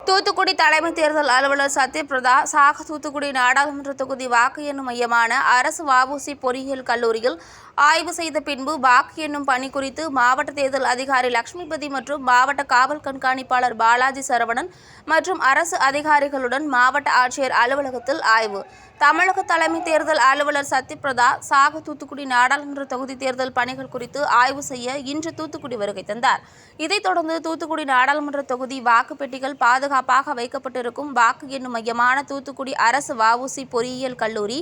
தூத்துக்குடி தலைமை தேர்தல் அலுவலர் சத்யபிரதா சாகு தூத்துக்குடி நாடாளுமன்ற தொகுதி வாக்கு எண்ணும் மையமான அரசு வஉசி பொறியியல் கல்லூரியில் ஆய்வு செய்த பின்பு வாக்கு எண்ணும் பணி குறித்து மாவட்ட தேர்தல் அதிகாரி லட்சுமிபதி மற்றும் மாவட்ட காவல் கண்காணிப்பாளர் பாலாஜி சரவணன் மற்றும் அரசு அதிகாரிகளுடன் மாவட்ட ஆட்சியர் அலுவலகத்தில் ஆய்வு. தமிழக தலைமை தேர்தல் அலுவலர் சத்யபிரதா சாகு தூத்துக்குடி நாடாளுமன்ற தொகுதி தேர்தல் பணிகள் குறித்து ஆய்வு செய்ய இன்று தூத்துக்குடி வருகை தந்தார். இதைத் தொடர்ந்து தூத்துக்குடி நாடாளுமன்ற தொகுதி வாக்குப்பெட்டிகள் பாதுகாப்பாக வைக்கப்பட்டிருக்கும் வாக்கு எண்ணும் மையமான தூத்துக்குடி அரசு வஉசி பொறியியல் கல்லூரி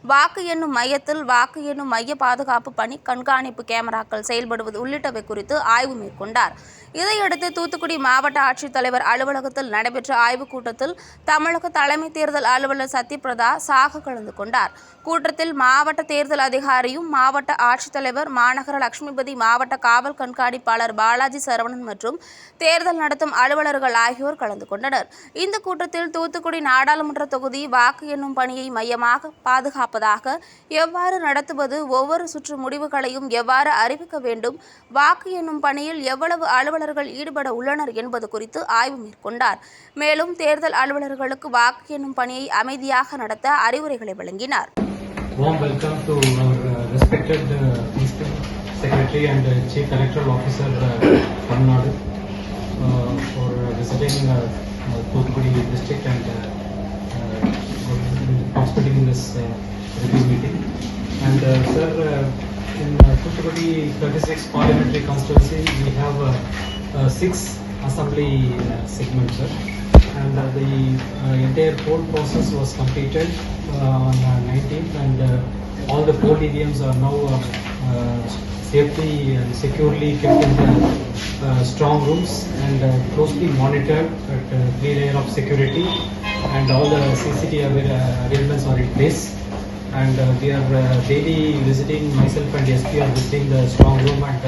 வாக்கு எண்ணும் மையத்தில் வாக்கு எண்ணும் மைய பாதுகாப்பு பணி, கண்காணிப்பு கேமராக்கள் செயல்படுவது உள்ளிட்டவை குறித்து ஆய்வு மேற்கொண்டார். இதையடுத்து தூத்துக்குடி மாவட்ட ஆட்சித்தலைவர் அலுவலகத்தில் நடைபெற்ற ஆய்வுக் கூட்டத்தில் தமிழக தலைமை தேர்தல் அலுவலர் சத்யபிரதா சாகு கலந்து கொண்டார். கூட்டத்தில் மாவட்ட தேர்தல் அதிகாரியும் மாவட்ட ஆட்சித்தலைவர், மாநகர லட்சுமிபதி, மாவட்ட காவல் கண்காணிப்பாளர் பாலாஜி சரவணன் மற்றும் தேர்தல் நடத்தும் அலுவலர்கள் ஆகியோர் கலந்து கொண்டனர். இந்த கூட்டத்தில் தூத்துக்குடி நாடாளுமன்ற தொகுதி வாக்கு எண்ணும் பணியை மையமாக பாதுகாப்பதாக எவ்வாறு நடத்துவது, ஒவ்வொரு சுற்று முடிவுகளையும் எவ்வாறு அறிவிக்க வேண்டும், வாக்கு எண்ணும் பணியில் எவ்வளவு அலுவலர்கள் ஈடுபட உள்ளனர் என்பது குறித்து ஆய்வு மேற்கொண்டார். மேலும் தேர்தல் அலுவலர்களுக்கு வாக்கு எண்ணும் பணியை அமைதியாக நடத்த அறிவுரைகளை வழங்கினார். Warm welcome to our respected Secretary and Chief Electoral Officer Tamil Nadu for visiting Thuthukudi district and participating in this review meeting. And sir, in Thuthukudi 36 parliamentary constituency, we have 6 assembly segments, sir. And the entire poll process was completed on 19th, and all the poll EVMs are now safely and securely kept in the strong rooms and closely monitored at 3 layers of security, and all the CCTV arrangements are in place. And we are daily visiting, myself and SP are visiting the strong room and